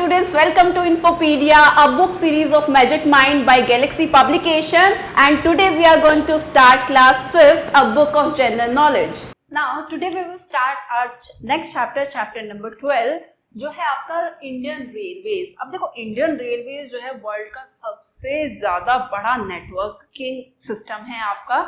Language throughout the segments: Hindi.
students, welcome to Infopedia, a book series of Magic Mind by Galaxy Publication, and today we are going to start class 5th, a book of general knowledge. Now today we will start our next chapter, chapter number 12, जो है आपका इंडियन रेलवेज। अब देखो इंडियन रेलवेज जो है वर्ल्ड का सबसे ज्यादा बड़ा नेटवर्किंग सिस्टम है आपका।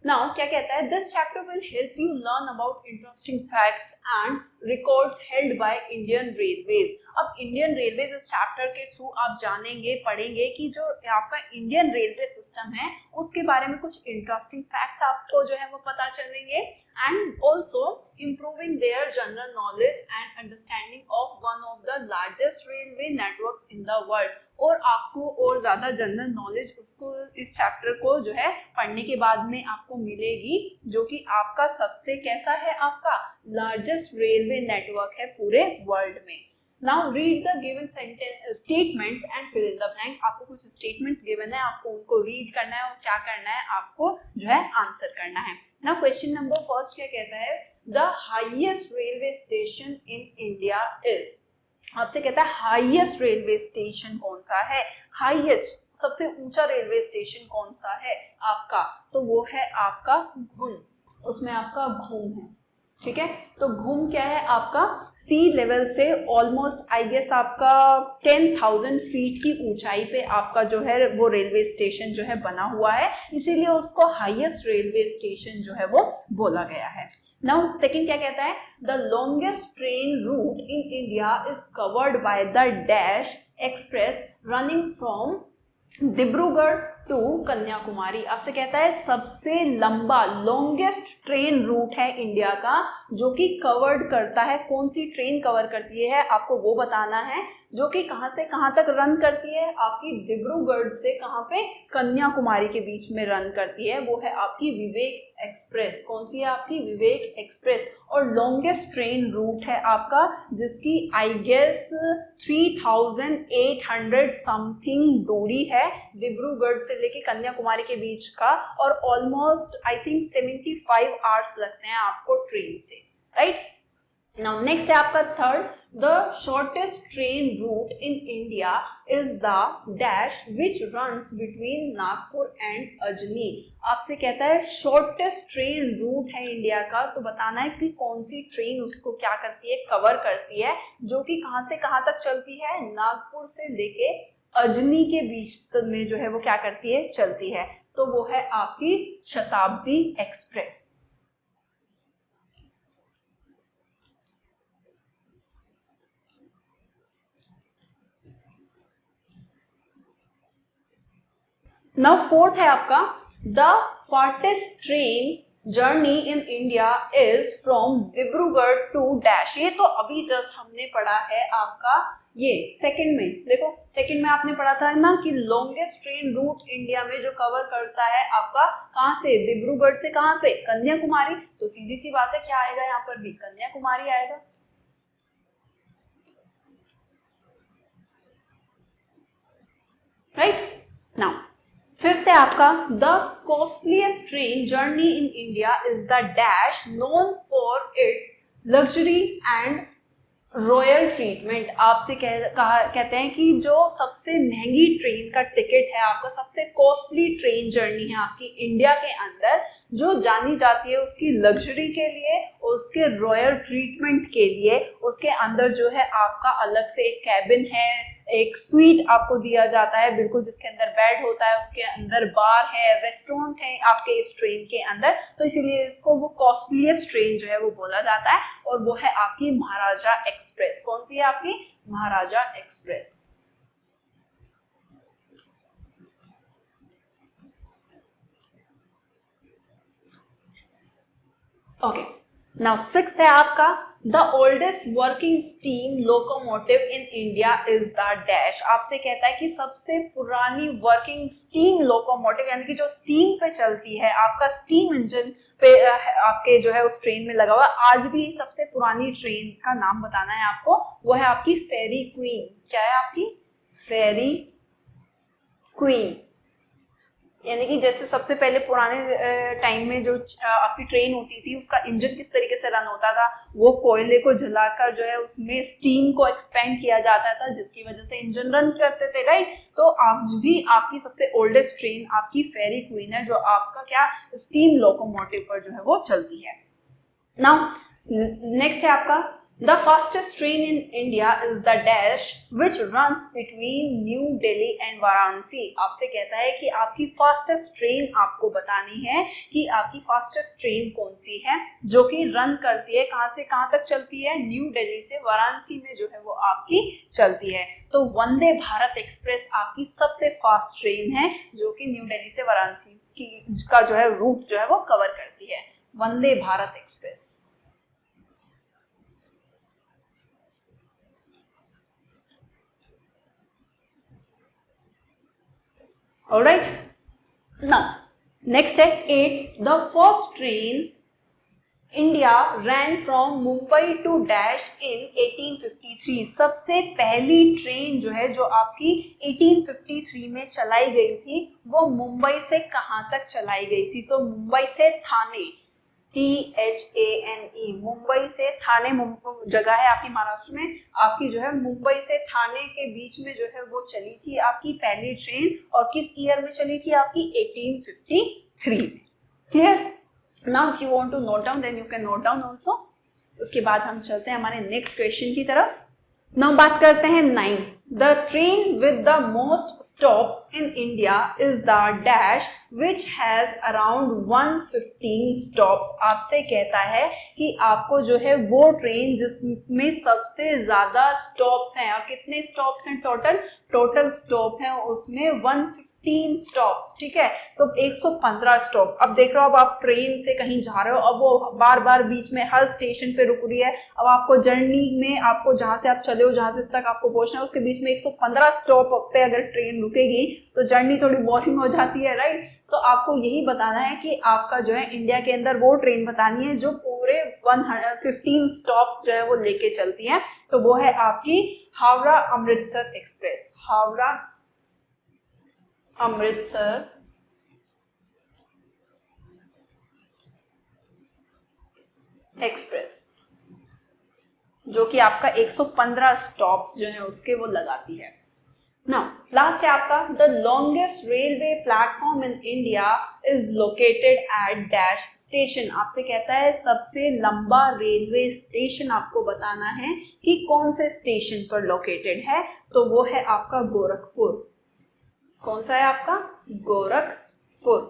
नाउ क्या कहता है, this chapter will help you learn about interesting facts and records held by Indian railways. अब इंडियन रेलवेज इस चैप्टर के थ्रू आप जानेंगे, पढ़ेंगे कि जो आपका इंडियन रेलवे सिस्टम है उसके बारे में कुछ इंटरेस्टिंग फैक्ट्स आपको जो है वो पता चलेंगे, and also improving their general knowledge and understanding of one of the largest railway networks in the world। और आपको और ज्यादा जनरल नॉलेज उसको इस चैप्टर को जो है पढ़ने के बाद में आपको मिलेगी, जो कि आपका सबसे कैसा है, आपका लार्जेस्ट रेलवे नेटवर्क है पूरे वर्ल्ड में। Now read the given statements and fill in the blank. आपको कुछ स्टेटमेंट्स गिवन है, आपको उनको रीड करना है और क्या करना है, आपको जो है आंसर करना है। नाउ क्वेश्चन नंबर फर्स्ट क्या कहता है, the highest railway station in India is. आपसे कहता है हाईएस्ट रेलवे स्टेशन कौन सा है, हाईएस्ट सबसे ऊंचा रेलवे स्टेशन कौन सा है आपका, तो वो है आपका घुम, उसमें आपका घुम है, ठीक है। तो घुम क्या है आपका, सी लेवल से ऑलमोस्ट आई गेस आपका 10,000 फीट की ऊंचाई पे आपका जो है वो रेलवे स्टेशन जो है बना हुआ है, इसीलिए उसको हाईएस्ट रेलवे स्टेशन जो है वो बोला गया है। नाउ सेकंड क्या कहता है, the longest train route in India is covered by the dash express running from Dibrugarh to Kanyakumari. आपसे कहता है सबसे लंबा लॉन्गेस्ट ट्रेन रूट है इंडिया का जो कि कवर्ड करता है, कौन सी ट्रेन कवर करती है आपको वो बताना है, जो कि कहां से कहां तक रन करती है, आपकी डिब्रूगढ़ से कहां पे, कन्याकुमारी के बीच में रन करती है, वो है आपकी विवेक एक्सप्रेस। कौन सी है आपकी, विवेक एक्सप्रेस। और लॉन्गेस्ट ट्रेन रूट है आपका जिसकी आई गेस 3,800 समथिंग दूरी है डिब्रूगढ़ से लेके कन्याकुमारी के बीच का, और ऑलमोस्ट आई थिंक 75 आवर्स लगते हैं आपको ट्रेन से, राइट। नाउ नेक्स्ट है आपका third, the shortest train route in India is the dash which runs between Nagpur and Ajni. आपसे कहता है शॉर्टेस्ट ट्रेन रूट है इंडिया का, तो बताना है कि कौन सी ट्रेन उसको क्या करती है, कवर करती है, जो कि कहां से कहां तक चलती है, नागपुर से लेके अजनी के बीच में जो है वो क्या करती है, चलती है, तो वो है आपकी शताब्दी एक्सप्रेस। नाउ फोर्थ है आपका, the fastest train journey in India is from Dibrugarh to dash. ये तो अभी जस्ट हमने पढ़ा है आपका, ये सेकंड में देखो, सेकंड में आपने पढ़ा था ना कि लॉन्गेस्ट ट्रेन रूट इंडिया में जो कवर करता है आपका कहां से, डिब्रूगढ़ से कहां पे, कन्याकुमारी। तो सीधी सी बात है क्या आएगा यहाँ पर भी, कन्याकुमारी आएगा, राइट। नाउ फिफ्थ है आपका, the costliest train journey in India is the dash known for its luxury and royal treatment. आपसे कहते हैं कि जो सबसे महंगी ट्रेन का टिकट है आपका, सबसे कॉस्टली ट्रेन जर्नी है आपकी इंडिया के अंदर, जो जानी जाती है उसकी लग्जरी के लिए, उसके रॉयल ट्रीटमेंट के लिए। उसके अंदर जो है आपका अलग से एक कैबिन है, एक स्वीट आपको दिया जाता है बिल्कुल, जिसके अंदर बेड होता है, उसके अंदर बार है, रेस्टोरेंट है आपके इस ट्रेन के अंदर, तो इसीलिए इसको वो कॉस्टलीस्ट ट्रेन जो है वो बोला जाता है, और वो है आपकी महाराजा एक्सप्रेस। कौन सी है आपकी, महाराजा एक्सप्रेस। ओके, नाउ सिक्स्थ है आपका, the oldest working steam locomotive in India is the dash. आपसे कहता है कि सबसे पुरानी वर्किंग स्टीम लोकोमोटिव, यानी कि जो स्टीम पे चलती है, आपका स्टीम इंजन पे आपके जो है उस ट्रेन में लगा हुआ, आज भी सबसे पुरानी ट्रेन का नाम बताना है आपको, वो है आपकी फेरी क्वीन। क्या है आपकी, फेरी क्वीन। यानी कि जैसे सबसे पहले पुराने टाइम में जो आपकी ट्रेन होती थी उसका इंजन किस तरीके से रन होता था, वो कोयले को जलाकर जो है उसमें स्टीम को एक्सपेंड किया जाता था जिसकी वजह से इंजन रन करते थे, राइट। तो आज भी आपकी सबसे ओल्डेस्ट ट्रेन आपकी फेरी क्वीन है जो आपका क्या स्टीम लोकोमोटिव पर जो है वो चलती है। नाउ नेक्स्ट है आपका The fastest train in India is the dash which runs between New Delhi and Varanasi। आपसे कहता है कि आपकी फास्टेस्ट ट्रेन आपको बतानी है कि आपकी फास्टेस्ट ट्रेन कौन सी है जो कि रन करती है, कहाँ से कहाँ तक चलती है, न्यू दिल्ली से वाराणसी में जो है वो आपकी चलती है। तो वंदे भारत एक्सप्रेस आपकी सबसे फास्ट ट्रेन है जो कि न्यू दिल्ली से वाराणसी की का जो है रूट जो है वो कवर करती है, Vande Bharat express. Alright, now next at 8, the first train India ran from Mumbai to Dash in 1853। सबसे पहली ट्रेन जो है जो आपकी 1853 में चलाई गई थी वो मुंबई से कहाँ तक चलाई गई थी? सो मुंबई से थाने, THANE, मुंबई से थाने जगह है आपकी महाराष्ट्र में, आपकी जो है मुंबई से थाने के बीच में जो है वो चली थी आपकी पहली ट्रेन, और किस ईयर में चली थी आपकी 1853 में। Clear? Now if you want to note down then you can note down also. उसके बाद हम चलते हैं हमारे नेक्स्ट क्वेश्चन की तरफ। नाउ बात करते हैं 9, the train with the most stops in India is the dash which has around 115 stops. आपसे कहता है कि आपको जो है वो ट्रेन जिसमें सबसे ज्यादा स्टॉप्स हैं, और कितने स्टॉप्स हैं टोटल स्टॉप हैं उसमें 115 स्टॉप्स, ठीक है। तो 115 स्टॉप। अब देख रहे हो, अब आप ट्रेन से कहीं जा रहे हो, अब वो बार बार बीच में हर स्टेशन पे रुक रही है, अब आपको जर्नी में आपको जहां से आप चले हो जहां से तक आपको पहुंचना है उसके बीच में 115 स्टॉप पे अगर ट्रेन रुकेगी तो जर्नी थोड़ी बोरिंग हो जाती है, राइट। सो आपको यही बताना है कि आपका जो है इंडिया के अंदर वो ट्रेन बतानी है जो पूरे 115 स्टॉप जो है वो लेके चलती है। तो वो है आपकी हावड़ा अमृतसर एक्सप्रेस, हावड़ा अमृतसर एक्सप्रेस, जो कि आपका 115 स्टॉप्स जो है उसके वो लगाती है। नाउ लास्ट है आपका, the longest railway platform in India is located at dash station. आपसे कहता है सबसे लंबा रेलवे स्टेशन आपको बताना है कि कौन से स्टेशन पर लोकेटेड है, तो वो है आपका गोरखपुर। कौन सा है आपका? गोरखपुर।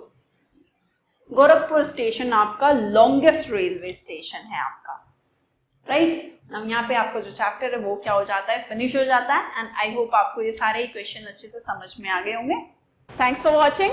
गोरखपुर स्टेशन आपका लॉन्गेस्ट रेलवे स्टेशन है आपका, राइट। अब यहाँ पे आपको जो चैप्टर है वो क्या हो जाता है, फिनिश हो जाता है। एंड आई होप आपको ये सारे क्वेश्चन अच्छे से समझ में आ गए होंगे। Thanks for watching.